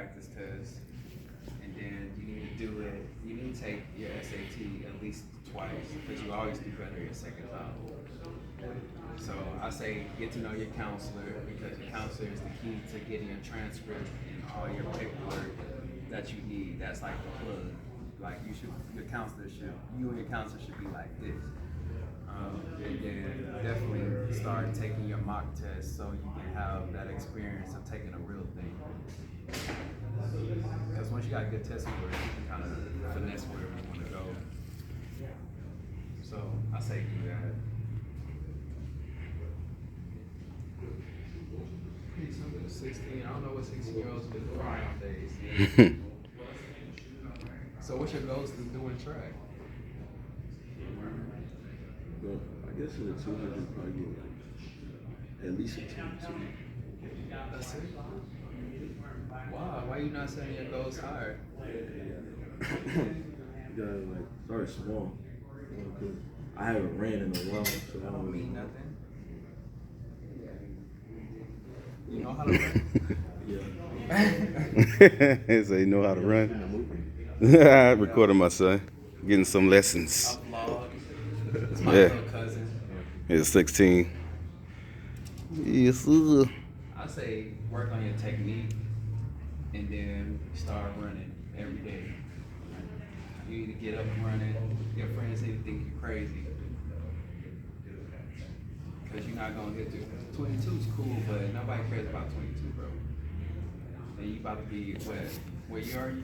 practice test, and then you need to do it. You need to take your SAT at least twice because you always do better your second time. So I say get to know your counselor because your counselor is the key to getting a transcript and all your paperwork that you need. That's like the plug. Like your counselor should, you and your counselor should be like this. And then definitely start taking your mock test so you can have that experience of taking a real thing. Because once you got good test scores, you can kind of finesse wherever you want to go. So I say do that. 16. I don't know what 16-year-olds do nowadays. So what's your goals to do in track? Well, I guess in the 200 probably get like at least a 22. That's it. Wow, why you not setting your goals higher? You gotta like start small. Cause I haven't ran in a while, so I That don't don't mean know. nothing. You know how to run? Yeah. So you know how to run. In the movie. I recorded my son getting some lessons. I vlog. It's my Yeah. little cousin. He's 16. Yes, sir. I say work on your technique and then start running every day. You need to get up and running. Your friends need to think you're crazy. Because you're not going to get to 22 is cool, but nobody cares about 22, bro. And you about to be, what year are you?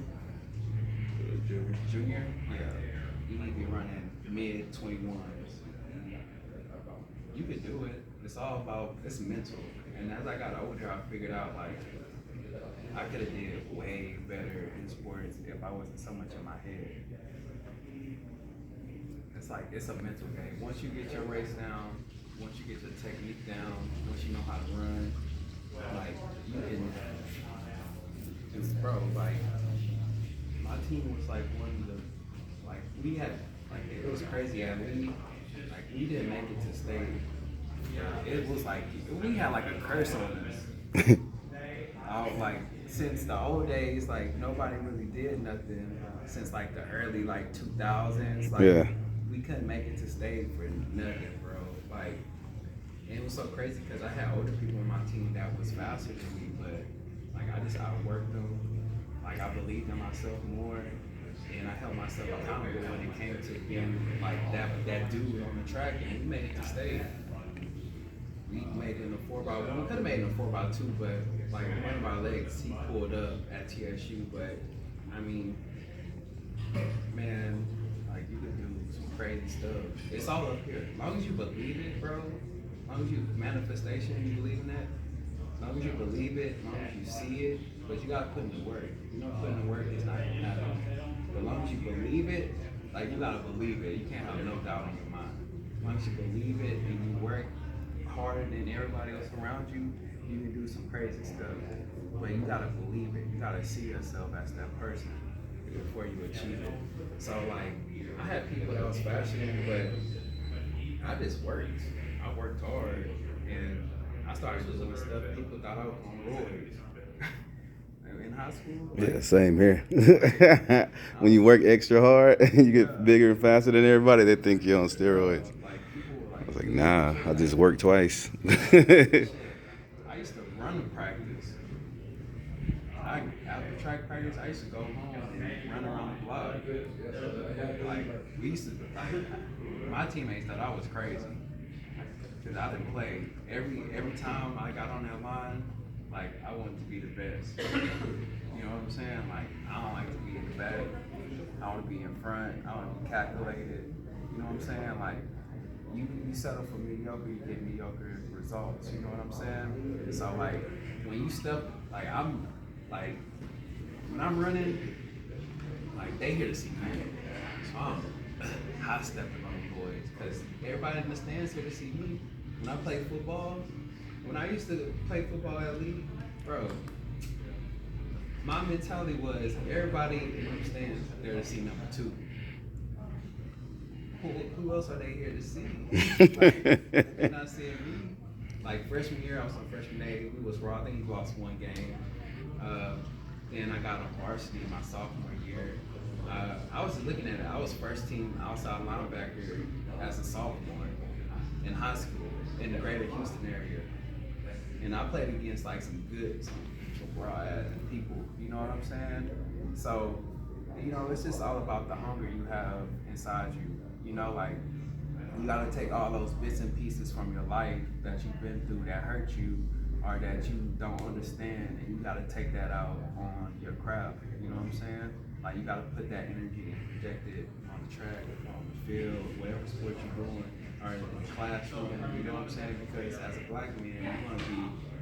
Junior? Yeah. You need to be running mid 21s. You could do it. It's all about, it's mental. And as I got older, I figured out like I could have did way better in sports if I wasn't so much in my head. It's like, it's a mental game. Once you get your race down, once you get your technique down, once you know how to run, like you can, just bro, like my team was like one of the, like we had, like it was crazy. And we didn't make it to state. It was like we had like a curse on us. I was like since the old days, like nobody really did nothing since like the early like 2000s. Like Yeah. we couldn't make it to state for nothing, bro. Like and it was so crazy because I had older people on my team that was faster than me, but like I just outworked them. Like I believed in myself more. And I held myself accountable when it came to being like that dude on the track, and we made it to state. We made it in a 4x1. We could have made it in a 4x2, but like one of our legs, he pulled up at TSU. But I mean, man, like you can do some crazy stuff. It's all up here. As long as you believe it, bro. As long as you manifestation, you believe in that. As long as you believe it, as long as you see it, but you gotta put in the work. You know, putting in the work is not gonna happen. But as long as you believe it, like you gotta believe it. You can't have no doubt in your mind. As long as you believe it and you work harder than everybody else around you, you can do some crazy stuff. But you gotta believe it. You gotta see yourself as that person before you achieve it. So like, I had people that was faster than me, but I just worked. I worked hard, and I started doing stuff people thought I was on roids. In high school? Like, Yeah, same here. When you work extra hard and you get bigger and faster than everybody, they think you're on steroids. like people were like, I was like, nah, I just worked twice. shit. I used to run to practice. After track practice, I used to go home and run around the block. Like we used to, like, my teammates thought I was crazy because I didn't play. Every time I got on that line, like I wanted to be the best. You know what I'm saying? Like I don't like to be in the back. I want to be in front. I want to be calculated. You know what I'm saying? Like you settle for mediocre, you get mediocre results. You know what I'm saying? So like when you step, like I'm like when I'm running, like they here to see me. So I'm high stepping on the boys because everybody in the stands here to see me. When I play football, when I used to play football at league, bro, my mentality was everybody in the stands there to see number two. Who else are they here to see? Like, they're not seeing me. Like freshman year, I was on freshman A. We was raw. I think we lost one game. Then then I got on varsity my sophomore year. I was looking at it. I was first team outside linebacker as a sophomore in high school in the greater Houston area. And I played against like some raw ass people, you know what I'm saying? So, it's just all about the hunger you have inside you. Like you gotta take all those bits and pieces from your life that you've been through that hurt you or that you don't understand, and you gotta take that out on your craft. You know what I'm saying? Like you gotta put that energy and project it on the track, on the field, whatever sport you're doing, or in the classroom. You know what I'm saying? Because as a black man, you want to be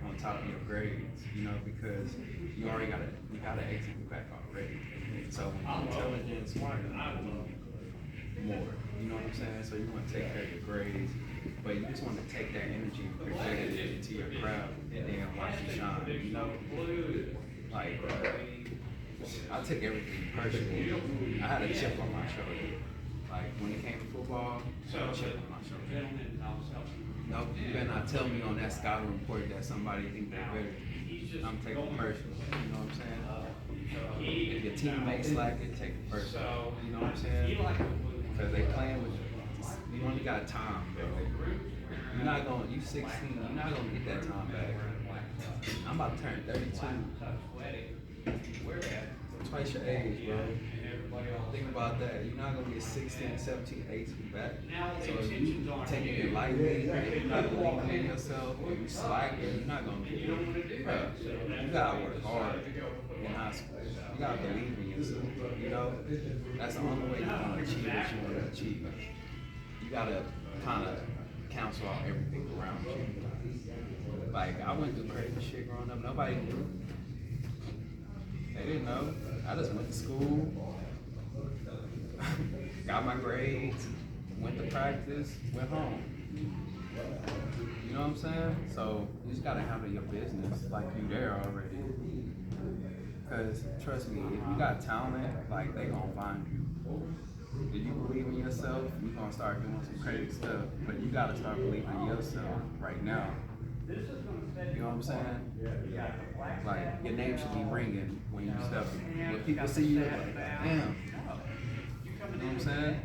on top of your grades. Because you gotta exit back already. So when you're intelligent and smart, you want more. You know what I'm saying? So you want to take care of your grades, but you just want to take that energy and project it into your craft and then watch you shine. Like I took everything personally. I had a chip on my shoulder. Like when it came to football, I had a chip on my shoulder. Nope, you better not tell me on that scouting report that somebody think they're better. I'm taking it personal. You know what I'm saying? If your teammates slack it, take it personal. You know what I'm saying? Because they playing with you. You only got time, bro. You 16, you're not gonna get that time back. I'm about to turn 32. Twice your age, bro. Think about that. You're not gonna get 16, 17, 18 back. So if you taking it lightly, if you're not believing in yourself, or you slacking, you're not gonna get it. Bro, you gotta work hard in high school. You gotta believe in yourself. That's the only way you're gonna achieve what you want to achieve. You gotta kind of cancel out everything around you. Like I went through crazy shit growing up. Nobody knew. They didn't know. I just went to school, got my grades, went to practice, went home. You know what I'm saying? So you just gotta handle your business like you there already. Cause trust me, if you got talent, like they gonna find you. If you believe in yourself, you're gonna start doing some crazy stuff. But you gotta start believing in yourself right now. You know what I'm saying? Like your name should be ringing when you step. When people see you, like, damn. You know what I'm saying?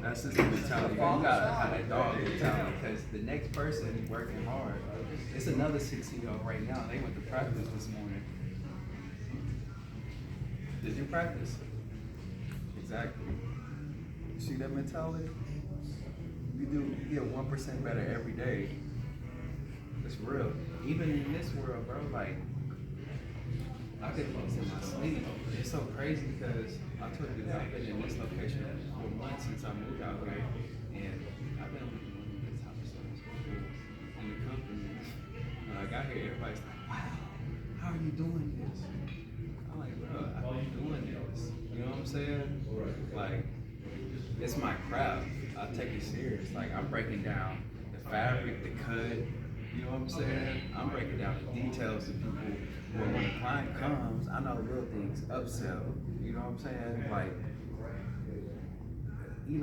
That's just the mentality. You gotta have that dog mentality because the next person is working hard. It's another 16-year-old right now. They went to practice this morning. Did you practice? Exactly. You see that mentality? You get 1% better every day. It's real. Even in this world, bro, like I could do this in my sleep. It's so crazy because I told you I've been in this location for months since I moved out here, and I've been with one of the top stars in the company. When I got here, everybody's like, "Wow, how are you doing this?" I'm like, "Bro, I've been doing this." You know what I'm saying? Like, it's my craft. I take it serious. Like, I'm breaking down the fabric, the cut. You know what I'm saying? I'm breaking down the details to people where when a client comes, I know little things upsell. You know what I'm saying? Like, you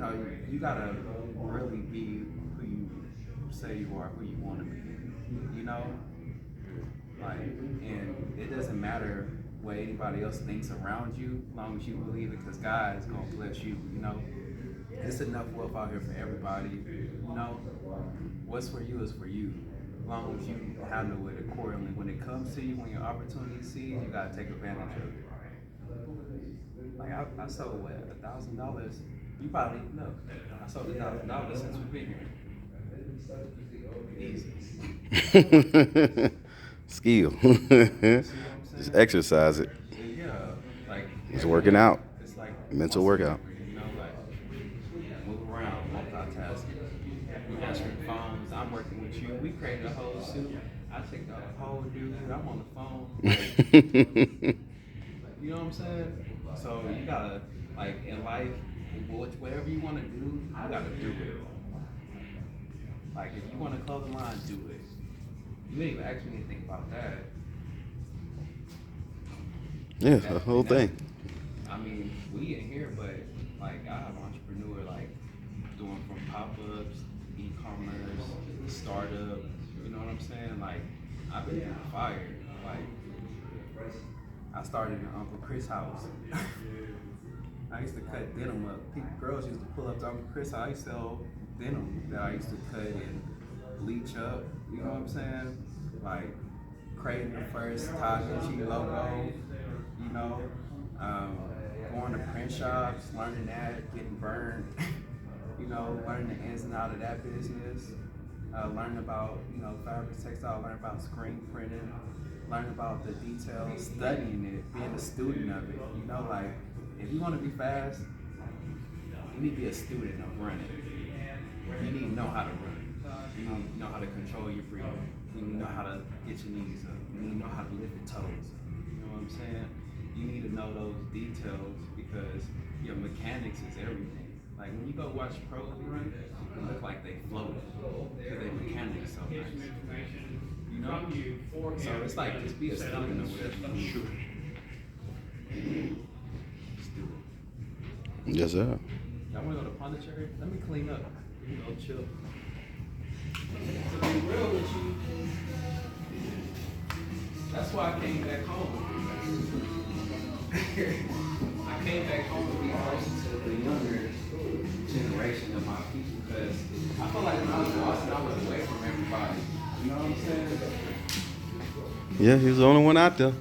gotta really be who you say you are, who you want to be. Like, and it doesn't matter what anybody else thinks around you, as long as you believe it, because God is gonna bless you. It's enough wealth out here for everybody. What's for you is for you. As long as you handle it accordingly. When it comes to you, when your opportunity sees, you gotta take advantage of it. Like I sold $1,000. You probably know. I sold $1,000 since we've been here. Easy. Skill. Just exercise it. Yeah, like It's working out. It's like Mental workout. Move around, multitasking. We answering phones. I'm working with you. We created a whole suit. I take the whole dude. I'm on the phone. You know what I'm saying? So you gotta, like, in life, whatever you want to do, you gotta do it. Like, if you want to close the line, do it. You didn't even ask me anything about that. Yeah, the whole thing. I mean, we in here, but like I have entrepreneur like doing from pop-ups, e-commerce, startup. You know what I'm saying? Like I've been doing fire. Like I started in Uncle Chris' house. I used to cut denim up. Girls used to pull up to Uncle Chris' house. I used to sell denim that I used to cut and bleach up. You know what I'm saying? Like creating the first Todd Vinci logo. You know, going to print shops, learning that, getting burned. You know, learning the ins and outs of that business. Learning about, you know, fabric, textile, learning about screen printing, learning about the details, studying it, being a student of it. You know, like, if you want to be fast, you need to be a student of running. You need to know how to run. You need to know how to control your breathing. You need to know how to get your knees up. You need to know how to lift your toes. You know what I'm saying? You need to know those details because your mechanics is everything. Like when you go watch pros run, it look like they float because their mechanics so nice. You know? So it's like just be a student of whatever you do. Just do it. Yes, sir. Y'all wanna go to Pondicherry? Let me clean up. You know, chill. To be real with you, that's why I came back home. I came back home to be closer to the younger generation of my people because I feel like when I was in Austin, I was away from everybody. You know what I'm saying? Yeah, he was the only one out there.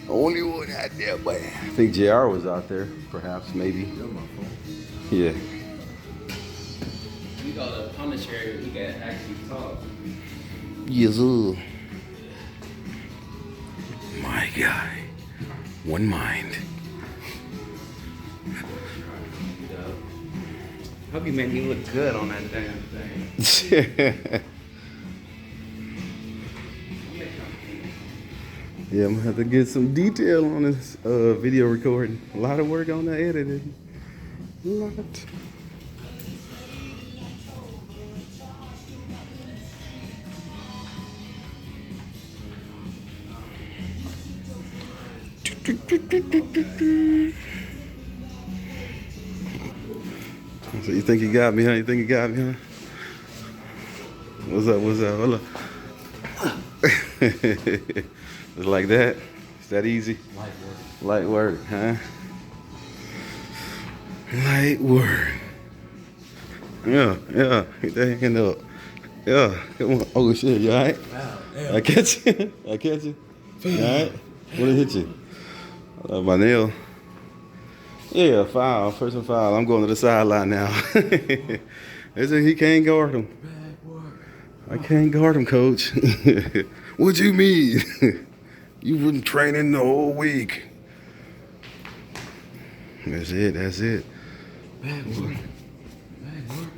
Only one out there, but I think JR was out there, perhaps, maybe. Yeah. We go to Pondicherry, we can actually talk. Yes, sir. My guy. One mind. Hope you made me look good on that damn thing. Yeah, I'm gonna have to get some detail on this video recording. A lot of work on the editing. A lot. So you think you got me, huh? You think you got me, huh? What's up? What's up? Hold up. It's like that? It's that easy? Light work. Light work, huh? Light work. Yeah, yeah. Get that hand up. Yeah, come on. Oh shit, you alright? I catch you. I catch you. You alright? What did hit you? My nail. Yeah, foul. Personal foul. I'm going to the sideline now. They said he can't guard him. I can't guard him, coach. What you mean? You've been training the whole week. That's it. That's it. Bad work. Bad work.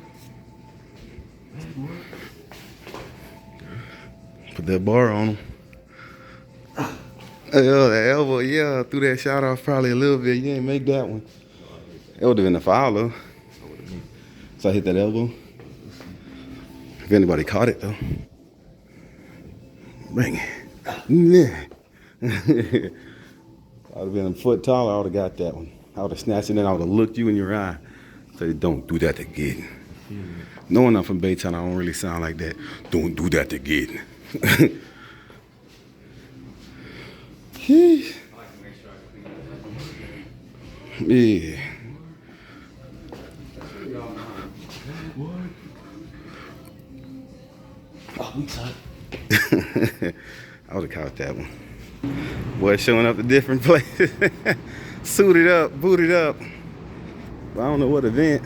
Bad work. Put that bar on him. Yeah, that elbow, yeah, threw that shot off probably a little bit. You didn't make that one. It would have been a foul, though. So I hit that elbow. If anybody caught it, though. Bang it. Yeah. I would have been a foot taller. I would have got that one. I would have snatched it and I would have looked you in your eye. Said, don't do that again. Knowing I'm from Baytown, I don't really sound like that. Don't do that again. Yeah. Oh, we suck. I would have caught that one. Boy, showing up to different places. Suited up, booted up. But I don't know what event.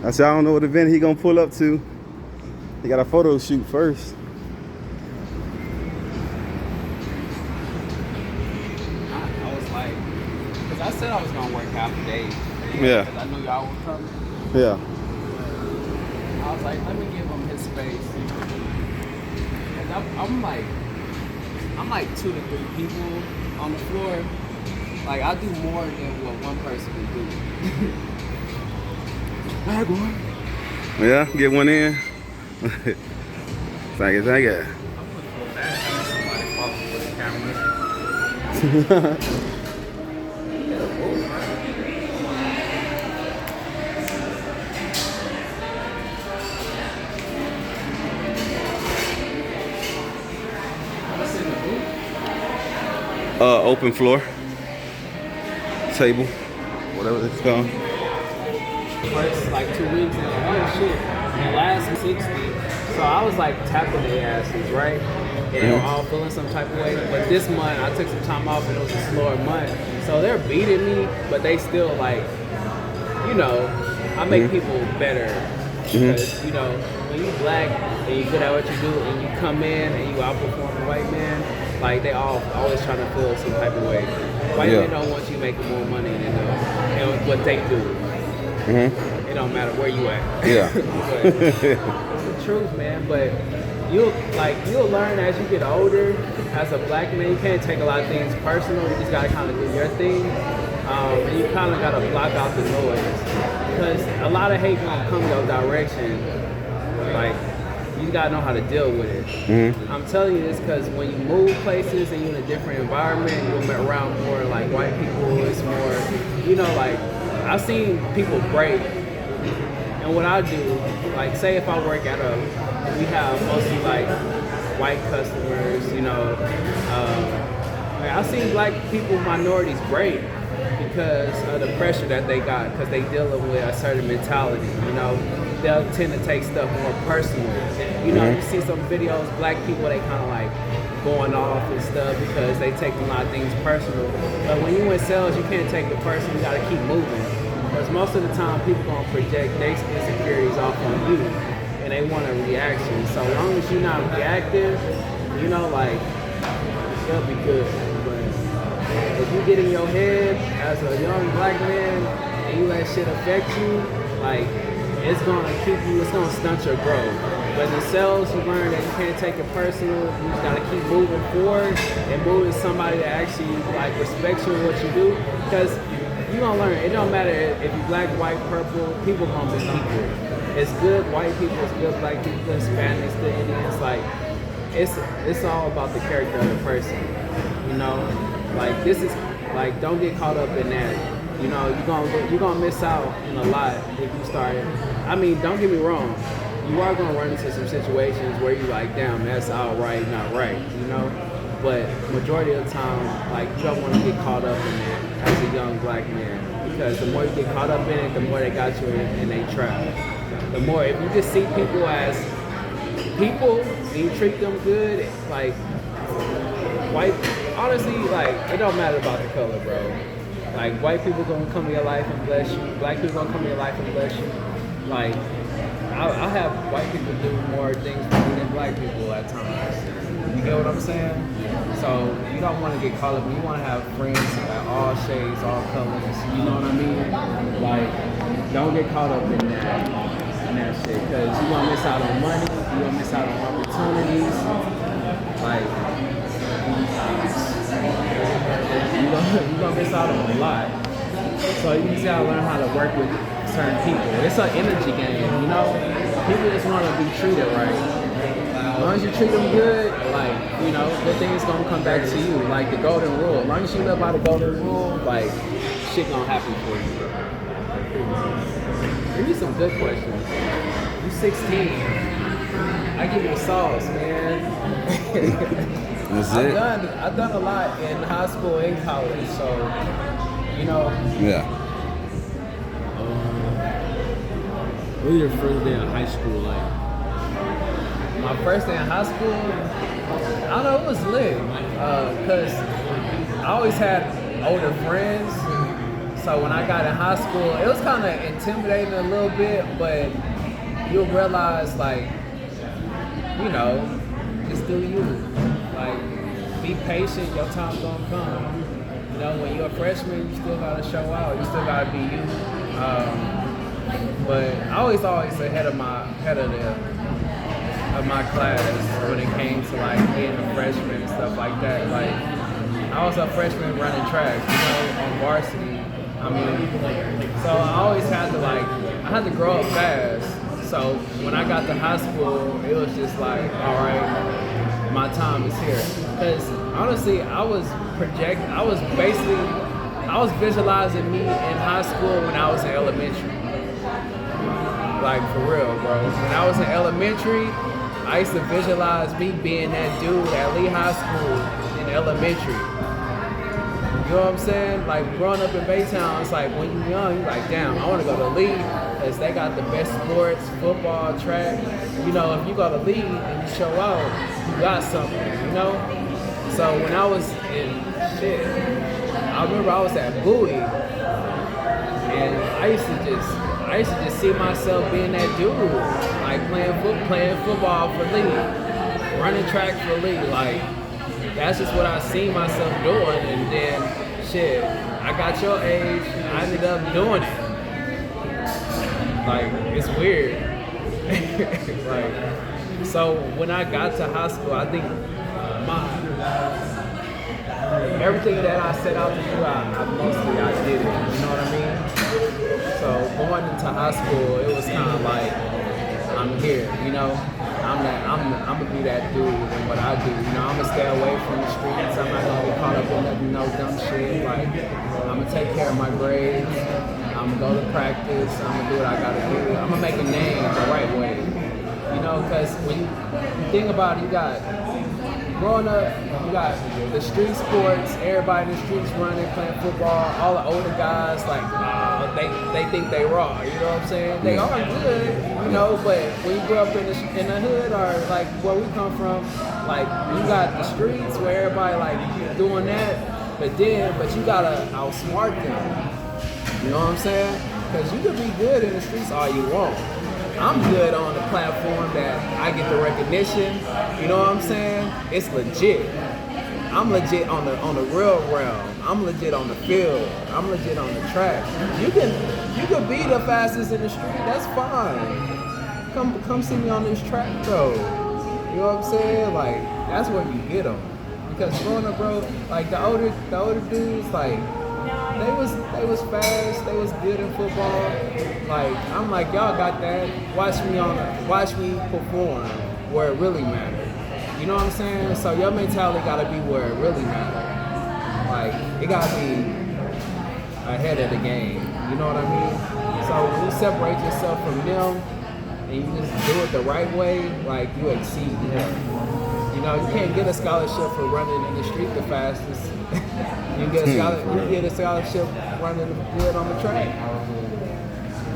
I said, I don't know what event he gonna pull up to. He got a photo shoot first. I was like, because I said I was going to work half a day. Yeah. Because I knew y'all were coming. Yeah. I was like, let me give him his space. And I'm like 2 to 3 people on the floor. Like, I do more than what one person can do. Yeah, get one in. Thank you, thank you. I'm looking for that. Somebody falling for the camera. Open floor. Table. Whatever it's called. First like 2 weeks and oh shit, and last 60. So I was like tapping their asses, right? And they were all feeling some type of way. But this month I took some time off and it was a slower month. So they're beating me, but they still like, you know, I make people better. Because, you know, when you black and you good at what you do and you come in and you outperform the white man, like they always trying to feel some type of way. White men don't want you making more money than them and what they do. It don't matter where you at. Yeah. It's the truth, man. But you'll learn as you get older. As a black man, you can't take a lot of things personal. You just gotta kind of do your thing, and you kind of gotta block out the noise because a lot of hate gonna come your direction. Like you gotta know how to deal with it. I'm telling you this because when you move places and you're in a different environment, you're around more like white people. It's more, you know, like. I've seen people break, and what I do, like say if I work at we have mostly like white customers, you know, I've seen black people, minorities break because of the pressure that they got, because they dealing with a certain mentality, you know. They'll tend to take stuff more personal. You know, you see some videos, black people, they kind of like going off and stuff because they take a lot of things personal. But when you in sales, you can't take it personal. You got to keep moving. Because most of the time, people going to project their insecurities off on you, and they want a reaction. So as long as you're not reactive, you know, like, it'll be good. But if you get in your head as a young black man and you let shit affect you, like, it's gonna stunt your growth. But in sales, you learn that you can't take it personal. You just gotta keep moving forward and move with somebody that actually like respects you and what you do. Because you gonna learn. It don't matter if you black, white, purple. People gonna be people. It's good white people. It's good black people. Good Hispanics. Good Indians. Like it's all about the character of the person. You know, like this is like don't get caught up in that. You know, you're gonna miss out on a lot if you start. I mean, don't get me wrong. You are gonna run into some situations where you like, damn, that's all right, not right. You know, but majority of the time, like you don't want to get caught up in it as a young black man, because the more you get caught up in it, the more they got you in a trap. The more if you just see people as people and you treat them good, like white. Honestly, like it don't matter about the color, bro. Like, white people gonna come in your life and bless you. Black people gonna come in your life and bless you. Like, I have white people do more things for me than black people at times. You get what I'm saying? So, you don't want to get caught up. You want to have friends at all shades, all colors. You know what I mean? Like, don't get caught up in that shit. Because you're gonna miss out on money. You're gonna miss out on opportunities. Like, you're gonna miss out on a lot. So you just gotta learn how to work with certain people. It's an energy game, you know? People just wanna be treated right. As long as you treat them good, like, you know, good things gonna come back to you. Like the golden rule. As long as you live by the golden rule, like, shit gonna happen for you. Give me some good questions. You 16. I give you the sauce, man. That's it? I've done a lot in high school and college, so, you know. Yeah. What was your first day in high school like? My first day in high school, I don't know, it was lit. Because I always had older friends, so when I got in high school, it was kind of intimidating a little bit, but you'll realize, like, you know, just do you. Like, be patient, your time's gonna come. You know, when you're a freshman, you still gotta show out. You still gotta be you. But I was always ahead of my class when it came to like being a freshman and stuff like that. Like, I was a freshman running track, you know, on varsity. I mean, so I always had to I had to grow up fast. So when I got to high school, it was just like, all right, my time is here. Because honestly, I was visualizing me in high school when I was in elementary. Like, for real, bro. When I was in elementary, I used to visualize me being that dude at Lee High School in elementary. You know what I'm saying? Like growing up in Baytown, it's like when you're young, you're like, damn, I want to go to league because they got the best sports, football, track. You know, if you go to league and you show out, you got something, you know? So when I was in shit, I remember I was at Bowie and I used to just see myself being that dude, like playing football for league, running track for league, like that's just what I seen myself doing. And then shit, I got your age, I ended up doing it. Like it's weird. Like so when I got to high school, I think everything that I set out to do, I did it. You know what I mean? So going into high school, it was kind of like I'm here. You know, I'm gonna be that dude in what I do. You know, I'm gonna stay away from the streets. I'm not gonna get caught up in nothing, no dumb shit. Like I'm gonna take care of my grades. I'm gonna go to practice. I'm gonna do what I gotta do. I'm gonna make a name the right way. You know, because when you think about it, you got growing up, you got the street sports, everybody in the streets running, playing football, all the older guys, like, they think they raw, you know what I'm saying? They are good, you know, but when you grow up in the hood or like where we come from, like you got the streets where everybody like doing that, but you gotta outsmart them, you know what I'm saying? Because you can be good in the streets all you want. I'm good on the platform that I get the recognition. You know what I'm saying? It's legit. I'm legit on the real realm. I'm legit on the field. I'm legit on the track. You can be the fastest in the street. That's fine. Come see me on this track, though. You know what I'm saying? Like that's where you get them. Because growing up, bro, like the older dudes, like. They was fast. They was good in football. Like I'm like y'all got that. Watch me perform where it really matters. You know what I'm saying? So your mentality gotta be where it really matters. Like it gotta be ahead of the game. You know what I mean? So when you separate yourself from them and you just do it the right way, like you exceed them. You know you can't get a scholarship for running in the street the fastest. You get a scholarship running good on the track.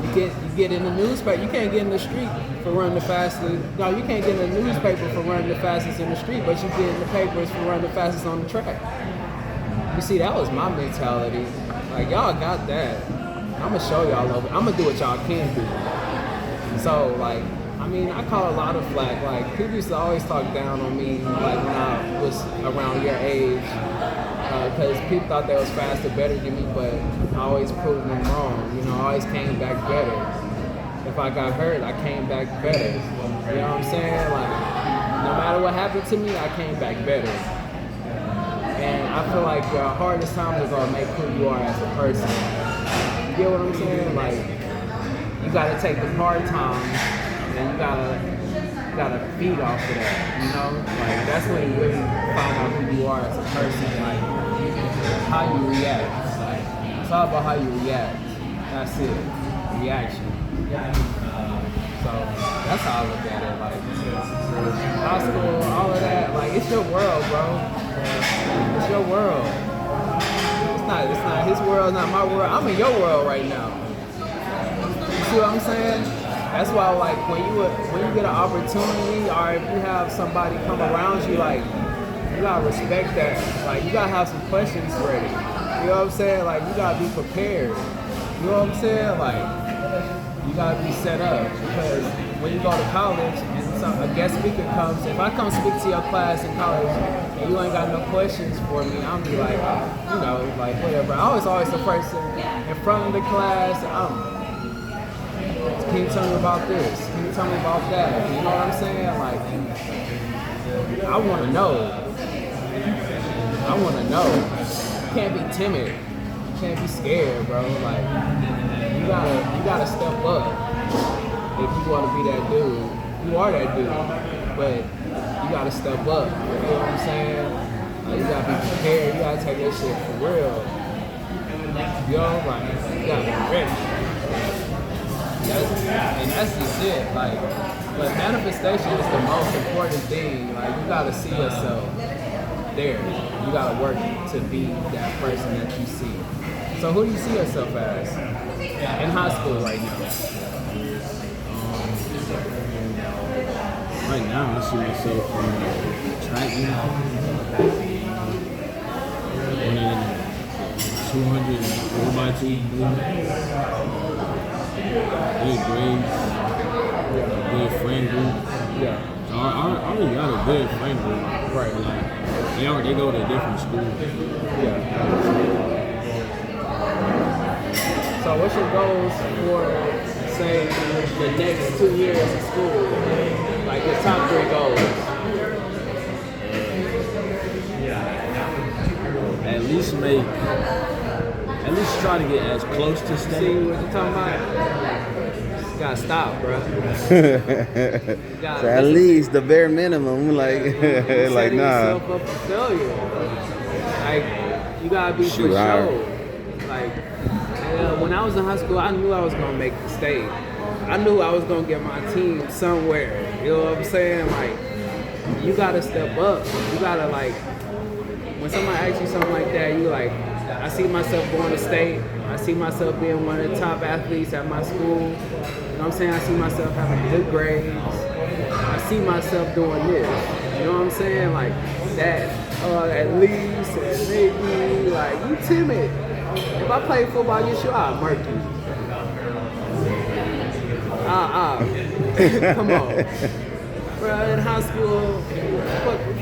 You get in the newspaper. You can't get in the street for running the fastest. No, you can't get in the newspaper for running the fastest in the street, but you get in the papers for running the fastest on the track. You see, that was my mentality. Like y'all got that. I'm gonna show y'all over. I'm gonna do what y'all can do. So like, I mean, I caught a lot of flack. Like people used to always talk down on me, like when I was around your age. Because people thought they was faster, better than me, but I always proved them wrong. You know, I always came back better. If I got hurt, I came back better. You know what I'm saying? Like, no matter what happened to me, I came back better. And I feel like your hardest times are gonna make who you are as a person. You get what I'm saying? Like, you gotta take the hard times, and you gotta feed off of that. You know, like that's when you really find out who you are as a person. Like. How you react. Like, it's all about how you react. That's it. Reaction. So that's how I look at it. Like high school, all of that. Like it's your world, bro. It's your world. It's not his world, not my world. I'm in your world right now. You see what I'm saying? That's why, like, when you get an opportunity, or if you have somebody come around you, like. You gotta respect that. Like you gotta have some questions ready. You know what I'm saying? Like you gotta be prepared. You know what I'm saying? Like you gotta be set up because when you go to college and a guest speaker comes, if I come speak to your class in college and you ain't got no questions for me, I'll be like, you know, like whatever. I was always the person in front of the class. Can you tell me about this? Can you tell me about that? You know what I'm saying? Like I want to know. I want to know. You can't be timid. You can't be scared, bro. Like you gotta step up if you want to be that dude. You are that dude, but you gotta step up. You know what I'm saying? Like, you gotta be prepared. You gotta take that shit for real. You know, like you gotta be ready. And that's just it. Like, but manifestation is the most important thing. Like you gotta see yourself. there. You gotta work to be that person that you see. So who do you see yourself as in high school right now? Right now, I see myself in track uniform, running 200 4x2, good grades, good friend group. Yeah. So I already got a good friend group. Right. Like, they go to different schools. Yeah. So what's your goals for, say, the next 2 years of school? Like your top 3 goals? At least try to get as close to See state. what you're talking about? You gotta stop, bro. So at least the bare minimum, like, like Setting nah. yourself up for failure. Like you gotta be Shoot, for alright. sure. Like when I was in high school, I knew I was gonna make the state. I knew I was gonna get my team somewhere. You know what I'm saying? Like you gotta step up. You gotta like when somebody asks you something like that, you like, I see myself going to state. I see myself being one of the top athletes at my school. You know what I'm saying? I see myself having good grades. I see myself doing this. You know what I'm saying? Like that. At least, and maybe, like you timid. If I play football, you sure I'll murk you. Come on. Bro, in high school,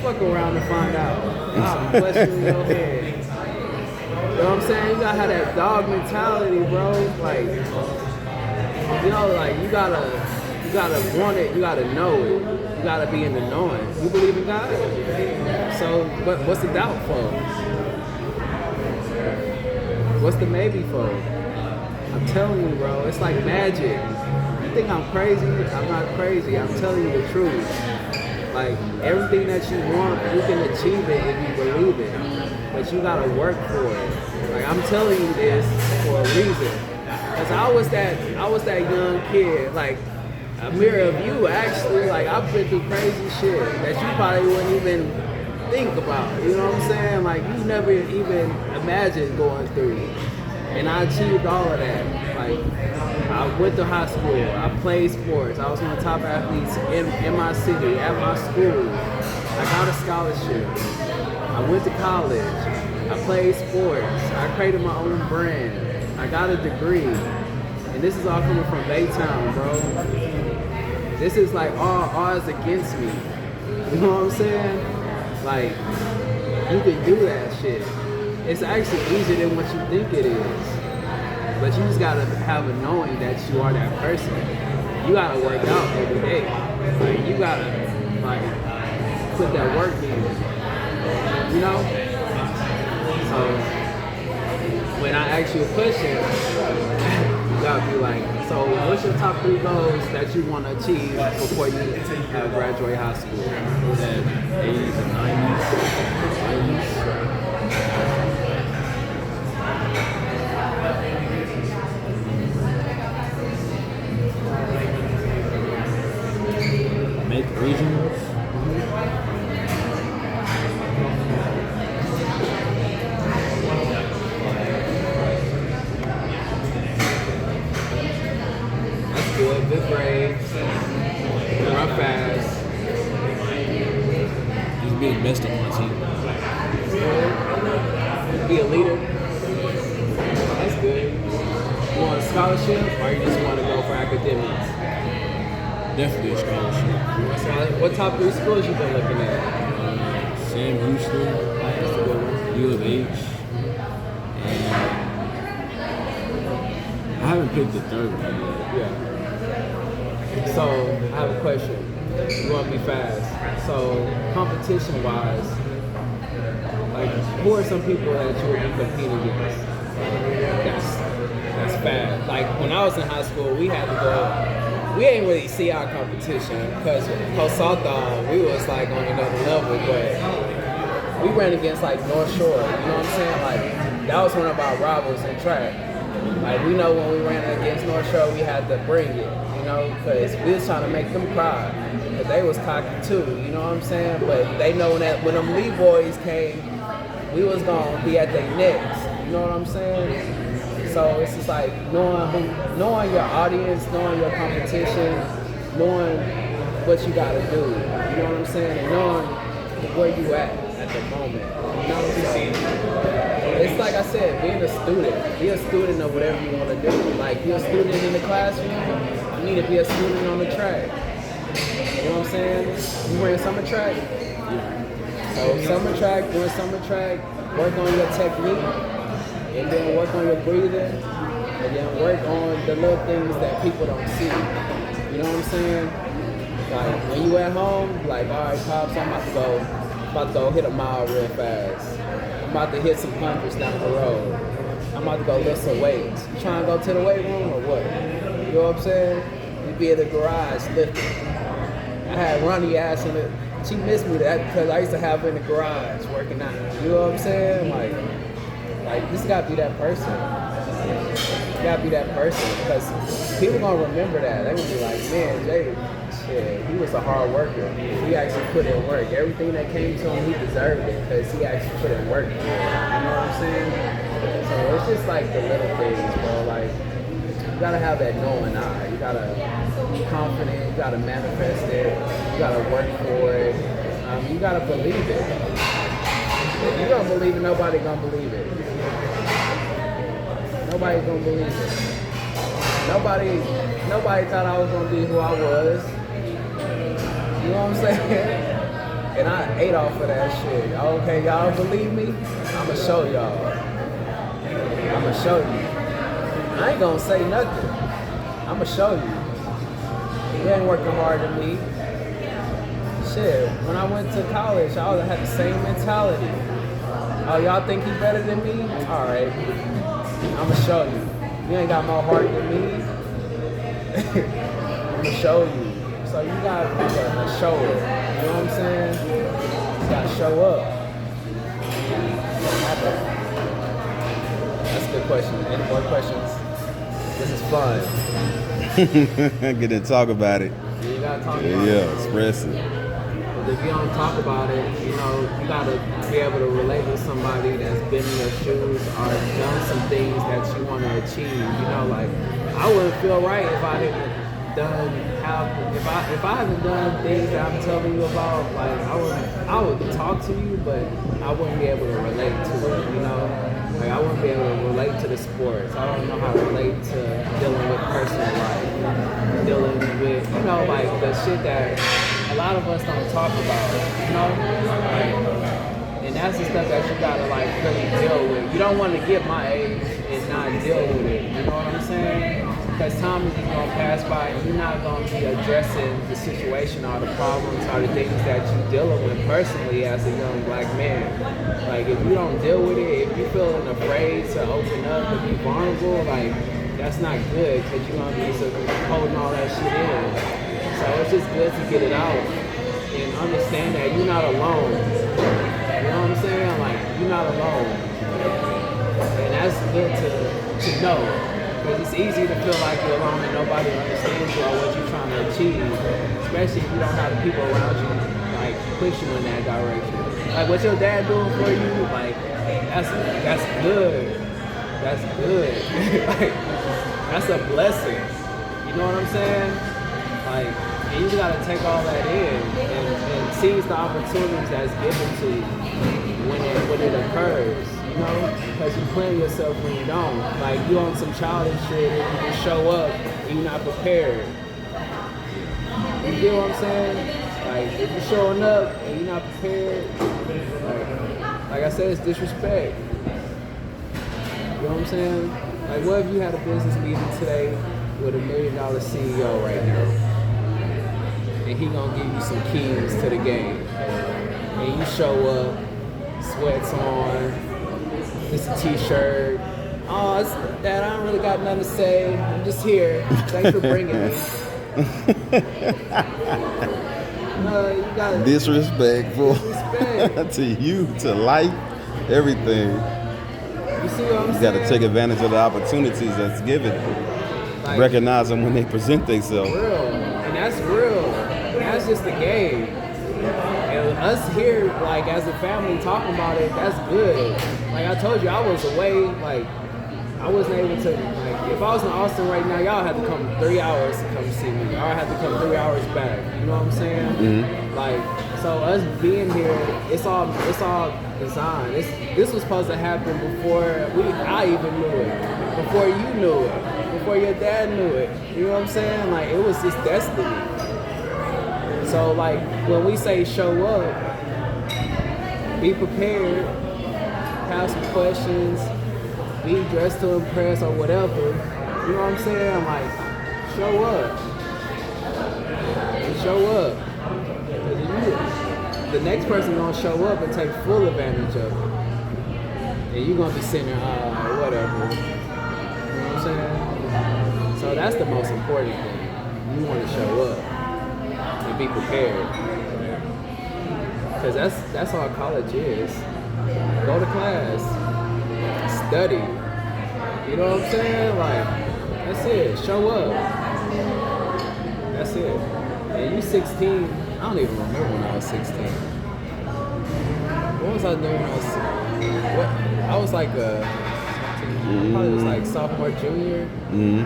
fuck around and find out. I'll question your head. You know what I'm saying? You gotta have that dog mentality, bro. Like, you know, like you gotta want it, you gotta know it. You gotta be in the knowing. You believe in God? So, what's the doubt for? What's the maybe for? I'm telling you, bro, it's like magic. You think I'm crazy? I'm not crazy. I'm telling you the truth. Like, everything that you want, you can achieve it if you believe it. But you gotta work for it. Like, I'm telling you this for a reason. Cause I was that young kid, like a mirror of you actually. Like I've been through crazy shit that you probably wouldn't even think about. You know what I'm saying? Like you never even imagined going through. And I achieved all of that. Like I went to high school, I played sports, I was one of the top athletes in my city, at my school. I got a scholarship. I went to college. I played sports. I created my own brand. I got a degree. And this is all coming from Baytown, bro. This is like all odds against me. You know what I'm saying? Like, you can do that shit. It's actually easier than what you think it is. But you just gotta have a knowing that you are that person. You gotta work out every day. Like, you gotta, like, put that work in. You know? So, when I ask you a question, you gotta be like, so what's your top 3 goals that you want to achieve before you graduate high school? That 80s and 90s. Make regionals. Good grades, run fast. Just be the best on my team. Be a leader. That's good. You want a scholarship or you just want to go for academics? Definitely a scholarship. What top 3 schools you been looking at? Sam Houston, That's a good one. U of H, and I haven't picked the third one yet. Yeah. So, I have a question. You want to be fast. So, competition-wise, like, who are some people that you would be competing against? That's fast. Like, when I was in high school, we had to go. We ain't really see our competition because Post-Southall, we was like on another level, but we ran against like North Shore. You know what I'm saying? Like, that was one of our rivals in track. Like we know when we ran against North Shore, we had to bring it, you know, because we was trying to make them cry. But they was cocky too, you know what I'm saying? But they know that when them Lee boys came, we was gonna be at their necks, you know what I'm saying? So it's just like knowing your audience, knowing your competition, knowing what you gotta do, you know what I'm saying? And knowing where you at the moment, you know what I'm saying? It's like I said, being a student. Be a student of whatever you want to do. Like, be a student in the classroom. You need to be a student on the track. You know what I'm saying? You ran summer track? So summer track, doing summer track, work on your technique, and then work on your breathing, and then work on the little things that people don't see. You know what I'm saying? Like, when you at home, like, all right, Pops, I'm about to go hit a mile real fast. I'm about to hit some hundreds down the road. I'm about to go lift some weights. You trying to go to the weight room or what? You know what I'm saying? You be in the garage lifting. I had Ronnie ass in it. She missed me that because I used to have her in the garage working out. You know what I'm saying? Like this gotta be that person. You gotta be that person because people gonna remember that. They gonna be like, man, Jay, shit, he was a hard worker. He actually put in work. Everything that came to him, he deserved it because he actually put in work for it. You know what I'm saying? So it's just like the little things, bro. Like, you gotta have that knowing eye. You gotta be confident. You gotta manifest it. You gotta work for it. You gotta believe it. If you don't believe it, nobody gonna believe it. Nobody's gonna believe it. Nobody thought I was gonna be who I was. You know what I'm saying? And I ate off of that shit. Okay, y'all believe me? I'ma show y'all. I'ma show you. I ain't gonna say nothing. I'ma show you. You ain't working harder than me. Shit, when I went to college, I had the same mentality. Oh, y'all think he better than me? Alright. I'ma show you. You ain't got more heart than me. I'ma show you. So you gotta be a shower. You know what I'm saying? You gotta show up. That's a good question. Any more questions? This is fun. Get to talk about it. Yeah, you gotta talk about it. Yeah, express it. But if you don't talk about it, you know, you gotta be able to relate with somebody that's been in your shoes or done some things that you want to achieve. You know, like I wouldn't feel right if I didn't if I haven't done things that I'm telling you about. Like I would talk to you, but I wouldn't be able to relate to it. You know, like I wouldn't be able to relate to the sports. I don't know how to relate to dealing with personal life, dealing with like the shit that a lot of us don't talk about, and that's the stuff that you gotta like really deal with. You don't want to get my age and not deal with it, you know what I'm saying? Because time is just gonna pass by and you're not gonna be addressing the situation or the problems or the things that you're dealing with personally as a young black man. Like if you don't deal with it, if you're feeling afraid to open up and be vulnerable, like that's not good because you're gonna be holding all that shit in. So it's just good to get it out and understand that you're not alone. You know what I'm saying? Like, you're not alone. And that's good to know. Because it's easy to feel like you're alone and nobody understands you or what you're trying to achieve. Especially if you don't have people around you, like, push you in that direction. Like, what your dad doing for you, like, that's good. That's good. Like, that's a blessing. You know what I'm saying? Like, and you gotta take all that in and seize the opportunities that's given to you when it occurs, you know? Because you plan yourself when you don't. Like, you on some childish shit and you just show up and you're not prepared. You get what I'm saying? Like, if you're showing up and you're not prepared, like I said, it's disrespect. You know what I'm saying? Like, what if you had a business meeting today with $1 million CEO right now? And he gonna give you some keys to the game. And you show up, sweats on, it's a t-shirt. Oh, Dad, I don't really got nothing to say. I'm just here. Thanks for bringing me. You gotta Disrespectful disrespect. to you, to life, everything. You You see what I'm You saying? got to take advantage of the opportunities that's given. Like, Recognize them when they present themselves. real, and that's real. And that's just the game. And us here, like as a family, talking about it, that's good. Like I told you, I was away. Like I wasn't able to. Like if I was in Austin right now, y'all had to come 3 hours to come see me. Y'all had to come 3 hours back. You know what I'm saying? Mm-hmm. Like so, us being here, it's all designed. This was supposed to happen before I even knew it. Before you knew it. Before your dad knew it. You know what I'm saying? Like it was just destiny. So like when we say show up, be prepared, have some questions, be dressed to impress or whatever. You know what I'm saying? Like show up. Show up. 'Cause the next person gonna show up and take full advantage of it. And you're gonna be sitting there, whatever. You know what I'm saying? So that's the most important thing. You wanna show up. And be prepared, because that's all college is. Go to class, study. You know what I'm saying? Like that's it. Show up. That's it. And you 16. I don't even remember when I was 16. What was I doing when I was? I was like probably was like sophomore, junior. Mm-hmm.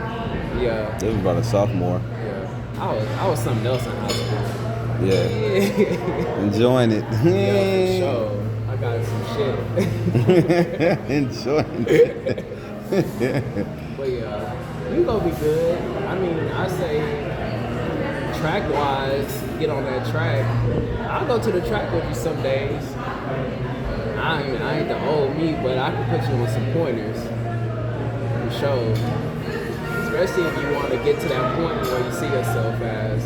Yeah. It was about a sophomore. I was something else in high school. Yeah. Enjoying it. Yeah, for sure. I got some shit. Enjoying it. But yeah, you gonna be good. I mean, I say track-wise, get on that track. I'll go to the track with you some days. I ain't the old me, but I can put you on some pointers. For sure. Especially if you want to get to that point where you see yourself as.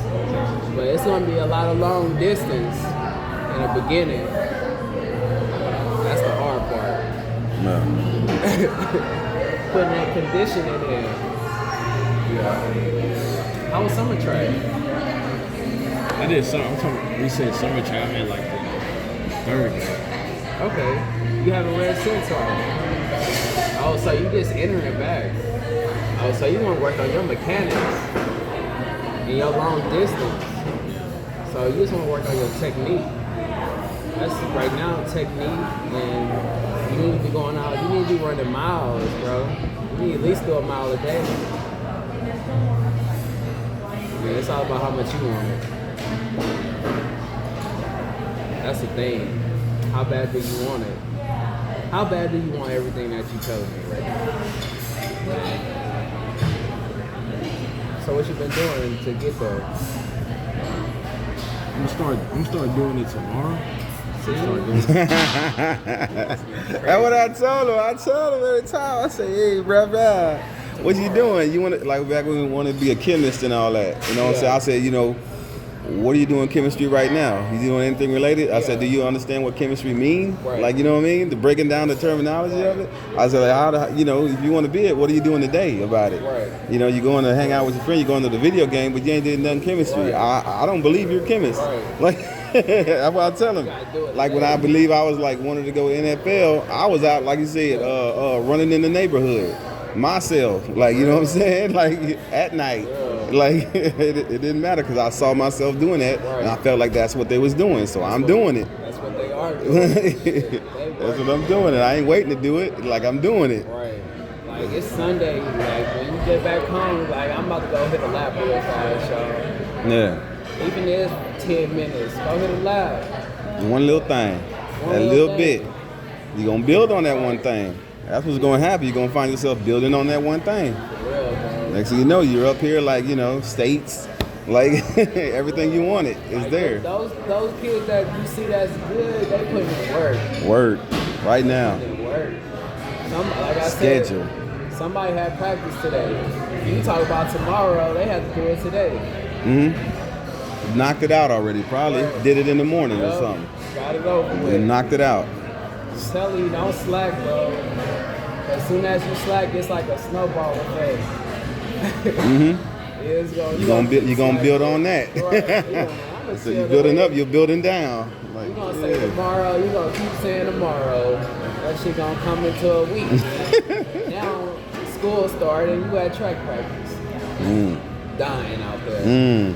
But it's going to be a lot of long distance in the beginning. That's the hard part. No. Putting that conditioning in. Yeah. How was summer track? I did some. I'm talking. When you said summer track, I meant like the third grade. Okay. You haven't read since, huh? Oh, so you just entering it back. Oh, so you want to work on your mechanics and your long distance. So you just want to work on your technique. That's right now technique, and you need to be going out. You need to be running miles, bro. You need at least do a mile a day. Yeah, it's all about how much you want it. That's the thing. How bad do you want it? How bad do you want everything that you told me right now? So what you been doing to get there? I'm gonna start doing it tomorrow. That's what I told him. I told him every time. I say, hey, brother, what you doing? You want to, like back when we wanted to be a chemist and all that. You know what I'm saying? I said, you know, what are you doing in chemistry right now? You doing anything related? I said, do you understand what chemistry means? Right. Like, you know what I mean? The breaking down the terminology of it. I said, like, you know, if you want to be it, what are you doing today about it? Right. You know, you're going to hang out with your friend, you're going to the video game, but you ain't doing nothing chemistry. Right. I don't believe you're a chemist. Right. Like, that's what I tell him. Like when I believe I was like wanted to go NFL, I was out, like you said, running in the neighborhood myself. Like, you know what I'm saying? Like at night. Like it didn't matter because I saw myself doing that, and I felt like that's what they was doing, so I'm doing it. That's what they are doing. That's what I'm doing, and I ain't waiting to do it. Like I'm doing it. Right. Like it's Sunday. Like when you get back home, like I'm about to go hit a lap real fast, y'all. Yeah. Even if it's 10 minutes, go hit a lap. One little thing, that little bit. You're gonna build on that one thing. That's what's gonna happen. You're gonna find yourself building on that one thing. For real, bro. Next thing you know, you're up here like, you know, states, like everything you wanted is Like, there. Those kids that you see that's good, they put in work. Work, right now. They work. Like I Schedule. said, somebody had practice today. You talk about tomorrow, they had to do it today. Mm-hmm. Knocked it out already. Probably did it in the morning or something. Gotta go for it. And knocked it out. Just telling you, don't slack, bro. As soon as you slack, it's like a snowball effect. Mm-hmm. You're You're gonna build on that. Right. I said, you're building up, you're building down. Like, You're gonna say tomorrow, you're gonna keep saying tomorrow. That shit gonna come into a week. Now, school started, you at track practice. Dying out there.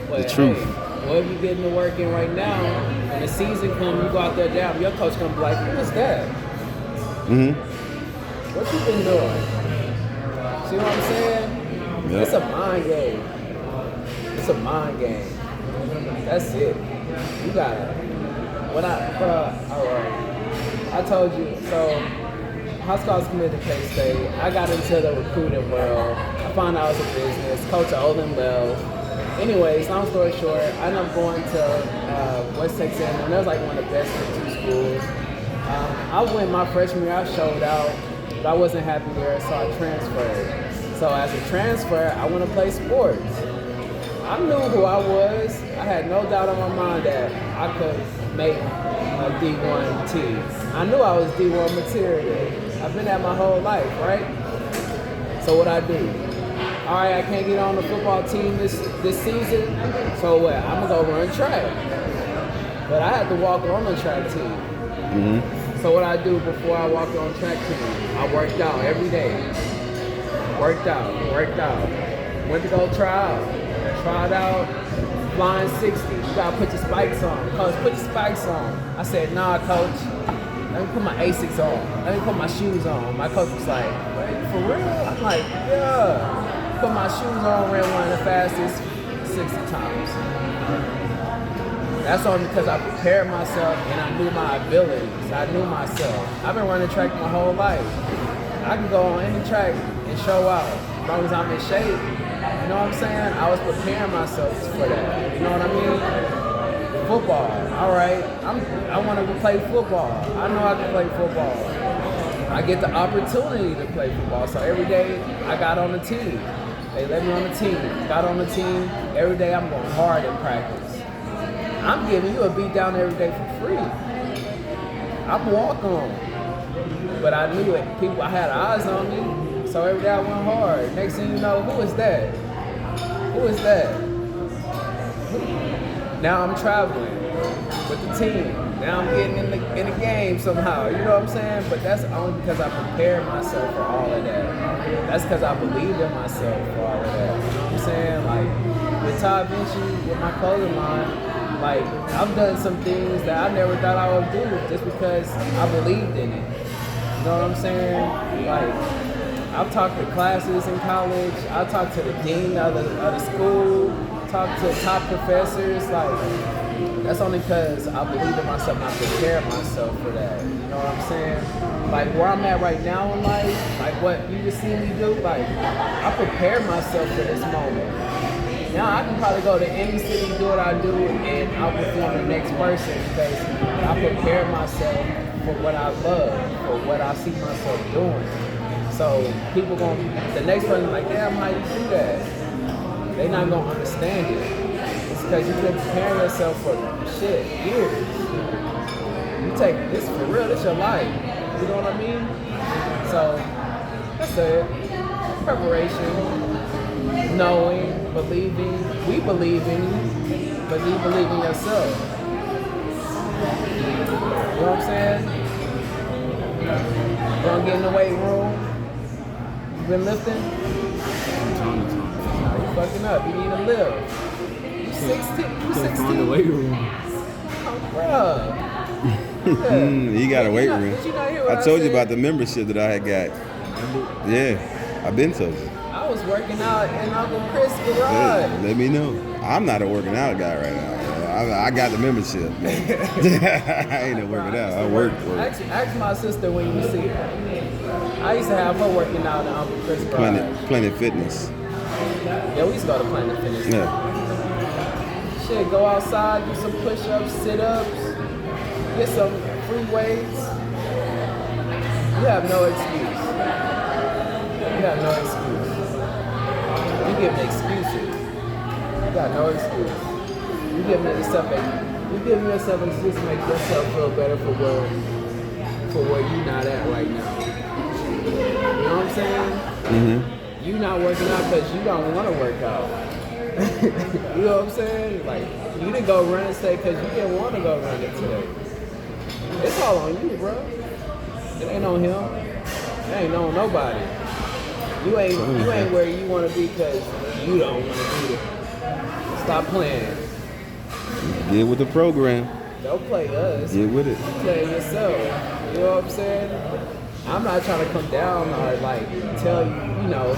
But, The truth. Hey, what if you getting to work in right now, and the season comes, you go out there down, your coach gonna be like, what's that? What you been doing? See what I'm saying? Yep. It's a mind game. It's a mind game. That's it. You gotta. I told you, so high school I was committed to K-State. I got into the recruiting world. I found out it was a business. Coach Olin left. Anyways, long story short, I ended up going to West Texas, and that was like one of the best two schools. I went my freshman year, I showed out, but I wasn't happy there, so I transferred. So as a transfer, I went to play sports. I knew who I was. I had no doubt on my mind that I could make a D1 team. I knew I was D1 material. I've been at my whole life, right? So what I do? All right, I can't get on the football team this season, so what? I'm gonna go run track. But I had to walk on the track team. So what I do before I walked on track team, I worked out every day. Worked out. Went to go try out. Tried out, flying 60. You gotta put your spikes on. Coach, put your spikes on. I said, nah, coach. Let me put my Asics on. Let me put my shoes on. My coach was like, wait, for real? I'm like, yeah. Put my shoes on, ran one of the fastest 60 times. That's only because I prepared myself and I knew my abilities. I knew myself. I've been running track my whole life. I can go on any track and show out as long as I'm in shape. You know what I'm saying? I was preparing myself for that. You know what I mean? Football. All right. I want to play football. I know I can play football. I get the opportunity to play football. So every day I got on the team. They let me on the team. Got on the team. Every day I'm going hard in practice. I'm giving you a beat down every day for free. I'm walking on. But I knew it. People, I had eyes on me. So every day I went hard. Next thing you know, who is that? Who is that? Now I'm traveling with the team. Now I'm getting in the game somehow. You know what I'm saying? But that's only because I prepared myself for all of that. That's because I believed in myself for all of that. You know what I'm saying? Like with Todd Vinci, with my clothing line, like I've done some things that I never thought I would do just because I believed in it. You know what I'm saying? Like I've talked to classes in college. I talked to the dean of the school. Talked to top professors. Like that's only because I believe in myself and I prepared myself for that. You know what I'm saying? Like where I'm at right now in life, like what you just seen me do, like I prepared myself for this moment. Now I can probably go to any city, do what I do, and outperform the next person because I prepared myself for what I love, for what I see myself doing. So people the next person like, damn, how you do that? They're not gonna understand it. It's because you've been preparing yourself for shit years. You take this for real, this your life. You know what I mean? So that's it. Preparation, knowing, believing. We believe in you, but you believe in yourself. You know what I'm saying? You gonna get in the weight room. You been lifting? You fucking up. You need to live. You 16. You 16. The weight room. Bruh. Yeah. You got a weight room. Did you not hear what I told you said? about the membership that I had got. Yeah, I've been told you. I was working out in Uncle Chris' garage. Yeah, let me know. I'm not a working out guy right now. I got the membership. I ain't no working out. I work for it. Ask my sister when you see her. I used to have her working out in Uncle Chris' garage. Planet Fitness. Yeah, we used to go to Planet Fitness. Yeah. Shit, go outside, do some push-ups, sit-ups, get some free weights. You have no excuse. You have no excuse. You give me excuses. You got no excuse. You give yourself an excuse to make yourself feel better for where you're not at right now. You know what I'm saying? Mm-hmm. You not working out because you don't want to work out. You know what I'm saying? Like, you didn't go run it today because you didn't want to go run it today. It's all on you, bro. It ain't on him. It ain't on nobody. You ain't where you want to be because you don't want to be there. Stop playing. Get with the program. Don't play us. Get with it. You play yourself. You know what I'm saying? I'm not trying to come down or like tell you, you know,